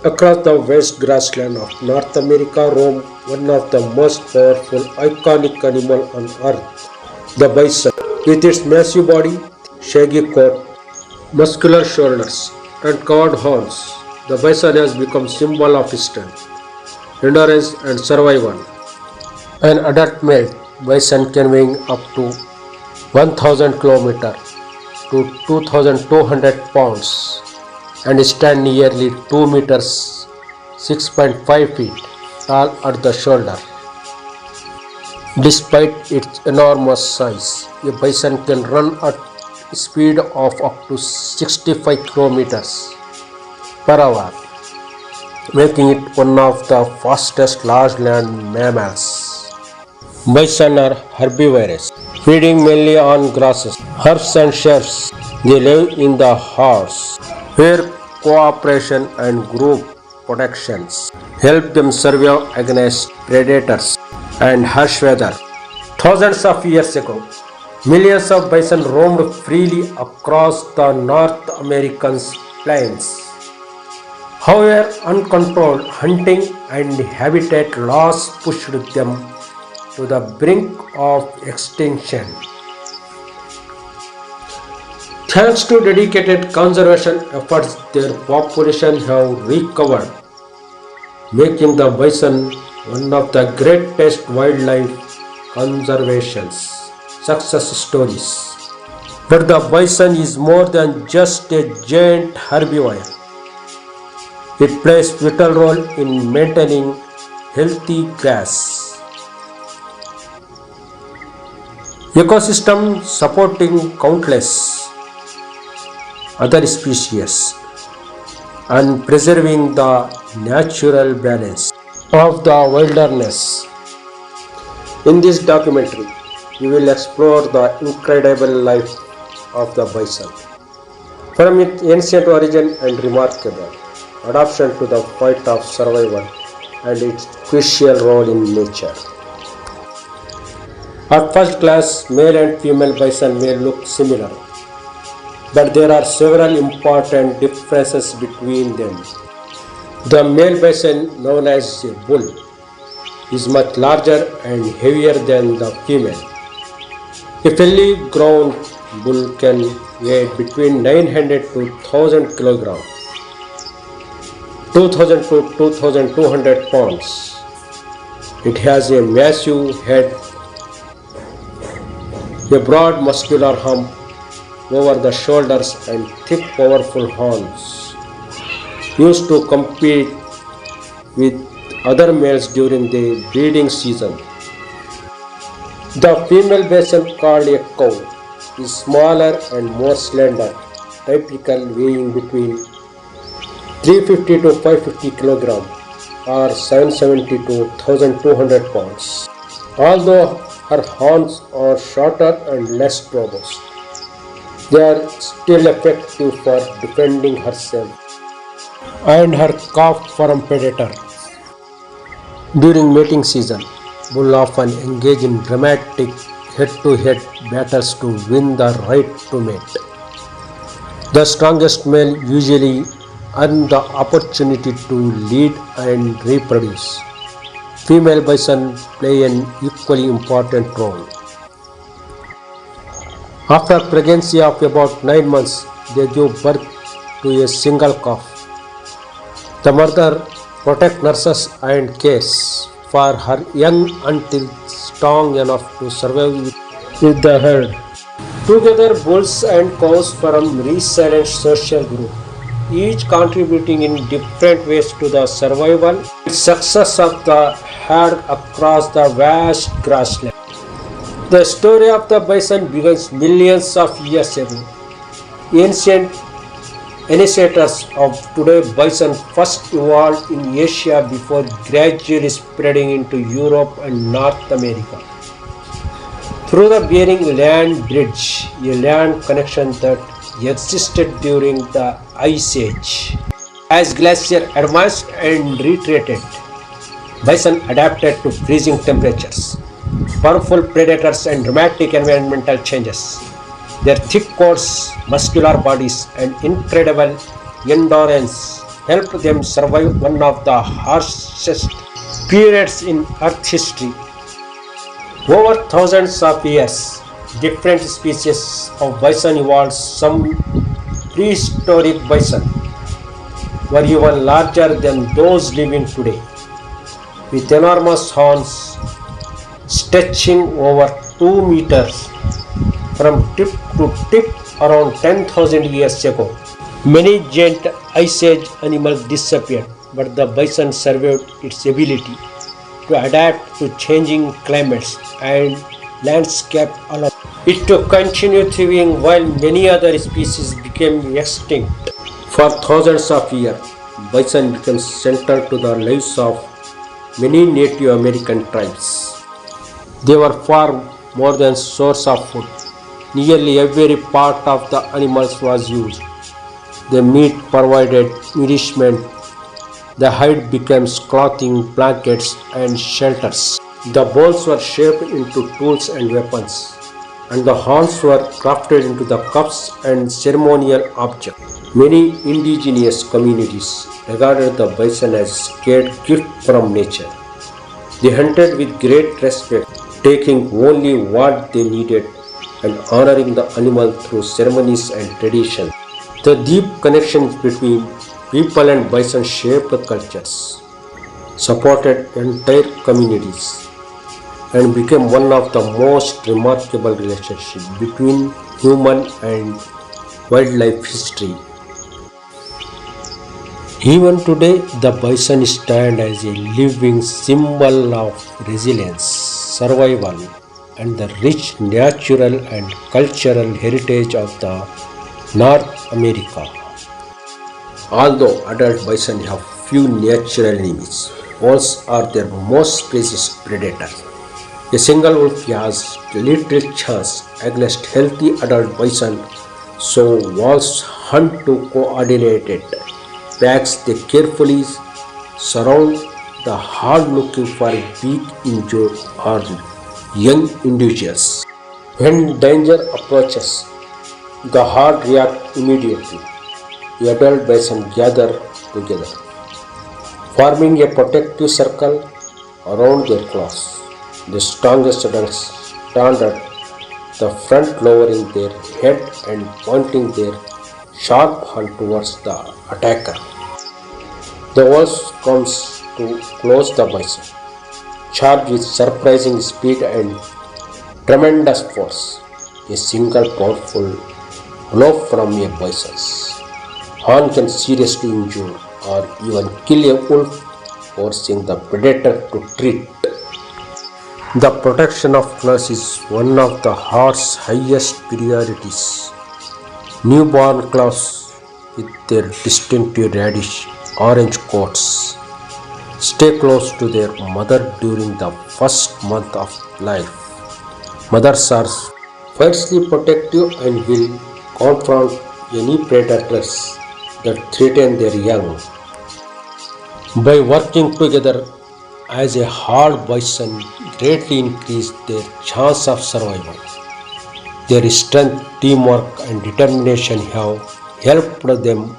Across the vast grassland of North America roam one of the most powerful, iconic animals on earth, the bison. With its massive body, shaggy coat, muscular shoulders, and covered horns, the bison has become symbol of strength, endurance, and survival. An adult male bison can weigh up to 1000 km to 2200 pounds and stand nearly 2 meters 6.5 feet tall at the shoulder. Despite its enormous size, a bison can run at a speed of up to 65 kilometers per hour, making it one of the fastest large land mammals. Bison are herbivorous, feeding mainly on grasses, herbs and shrubs. They live in the herds, where cooperation and group protections help them survive against predators and harsh weather. Thousands of years ago, millions of bison roamed freely across the North American plains. However, uncontrolled hunting and habitat loss pushed them to the brink of extinction. Thanks to dedicated conservation efforts, their population have recovered, making the bison one of the greatest wildlife conservation success stories. But the bison is more than just a giant herbivore. It plays a vital role in maintaining healthy grass ecosystem, supporting countless other species and preserving the natural balance of the wilderness. In this documentary, we will explore the incredible life of the bison, from its ancient origin and remarkable adaptation to the fight of survival and its crucial role in nature. At first glance, male and female bison may look similar, but there are several important differences between them. The male bison, known as a bull, is much larger and heavier than the female. A fully grown bull can weigh between 900 to 1000 kg, 2000 to 2200 pounds. It has a massive head, a broad muscular hump over the shoulders, and thick powerful horns used to compete with other males during the breeding season. The female bison, called a cow, is smaller and more slender, typically weighing between 350 to 550 kg or 770 to 1200 pounds. Although her horns are shorter and less robust, they are still effective for defending herself and her calf from predators. During mating season, bulls often engage in dramatic head-to-head battles to win the right to mate. The strongest male usually earn the opportunity to lead and reproduce. Female bison play an equally important role. After pregnancy of about 9 months, they give birth to a single calf. The mother protects, nurses, and cares for her young until strong enough to survive with the herd. Together, bulls and cows form resilient social group, each contributing in different ways to the survival and success of the herd across the vast grassland. The story of the bison begins millions of years ago. Ancient ancestors of today bison first evolved in Asia before gradually spreading into Europe and North America. Through the Bering Land Bridge, a land connection that existed during the Ice Age. As glacier advanced and retreated, bison adapted to freezing temperatures, powerful predators, and dramatic environmental changes. Their thick coats, muscular bodies, and incredible endurance helped them survive one of the harshest periods in Earth history. Over thousands of years, different species of bison evolved. Some prehistoric bison were even larger than those living today, with enormous horns stretching over 2 meters from tip to tip around 10,000 years ago. Many giant ice age animals disappeared, but the bison survived its ability to adapt to changing climates and landscape alone. It to continue thriving while many other species became extinct. For thousands of years, bison became central to the lives of many Native American tribes. They were far more than source of food. Nearly every part of the animals was used. The meat provided nourishment, the hide became clothing, blankets, and shelters. The bones were shaped into tools and weapons, and the horns were crafted into the cups and ceremonial objects. Many indigenous communities regarded the bison as a sacred gift from nature. They hunted with great respect, taking only what they needed and honoring the animal through ceremonies and traditions. The deep connections between people and bison shaped cultures, supported entire communities, and became one of the most remarkable relationships between human and wildlife history. Even today, the bison stands as a living symbol of resilience, survival, and the rich natural and cultural heritage of the North America. Although adult bison have few natural enemies, wolves are their most precious predator. A single wolf has little chance against healthy adult bison, so wolves hunt to coordinated packs. They carefully surround the herd looking for weak, injured, or young individuals. When danger approaches, the herd reacts immediately. The adult bison gather together, forming a protective circle around their claws. The strongest adults stand at the front, lowering their head and pointing their sharp horn towards the attacker. The wolf comes to close the bison, charged with surprising speed and tremendous force. A single powerful blow from a bison's horn can seriously injure or even kill a wolf, forcing the predator to retreat. The protection of claws is one of the herd's highest priorities. Newborn calves with their distinctive reddish orange coats stay close to their mother during the first month of life. Mothers are fiercely protective and will confront any predators that threaten their young. By working together as a herd, bison greatly increase their chance of survival. Their strength, teamwork, and determination have helped them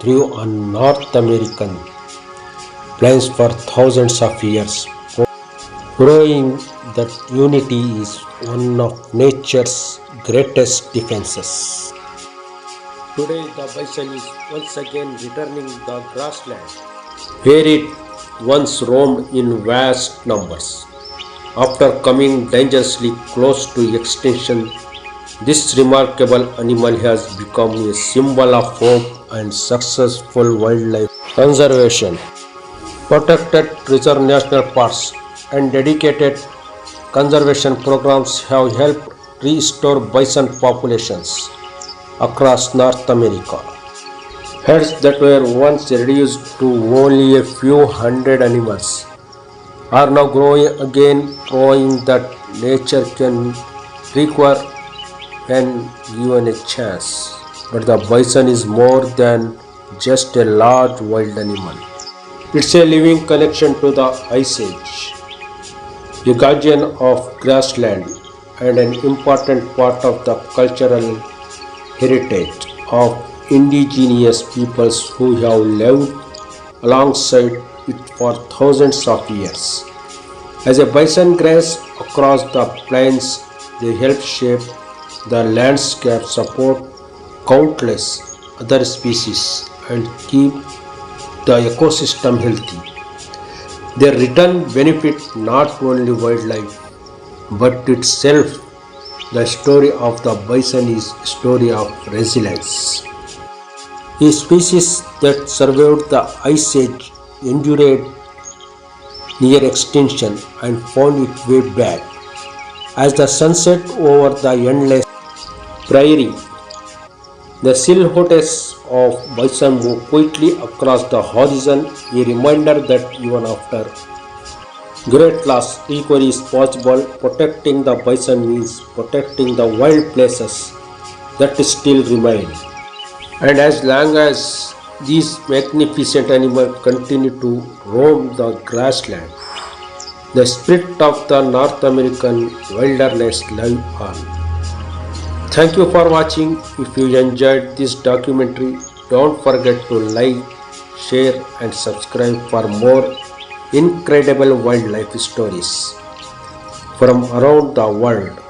thrive on North American plains for thousands of years, proving that unity is one of nature's greatest defenses. Today, the bison is once again returning the grassland, where it once roamed in vast numbers. After coming dangerously close to extinction, this remarkable animal has become a symbol of hope and successful wildlife conservation. Protected reserve national parks and dedicated conservation programs have helped restore bison populations across North America. Herds that were once reduced to only a few hundred animals are now growing again, proving that nature can recover when given a chance. But the bison is more than just a large wild animal. It's a living connection to the Ice Age, a guardian of grassland, and an important part of the cultural heritage of indigenous peoples who have lived alongside it for thousands of years. As a bison graze across the plains, they help shape the landscape, support countless other species, and keep the ecosystem healthy. Their return benefit not only wildlife but itself. The story of the bison is a story of resilience. A species that survived the ice age endured near extinction and found its way back. As the sun set over the endless prairie, the silhouettes of bison move quickly across the horizon, a reminder that even after great loss, recovery is possible. Protecting the bison means protecting the wild places that still remain. And as long as these magnificent animals continue to roam the grassland, the spirit of the North American wilderness live on. Thank you for watching. If you enjoyed this documentary, don't forget to like, share and subscribe for more incredible wildlife stories from around the world.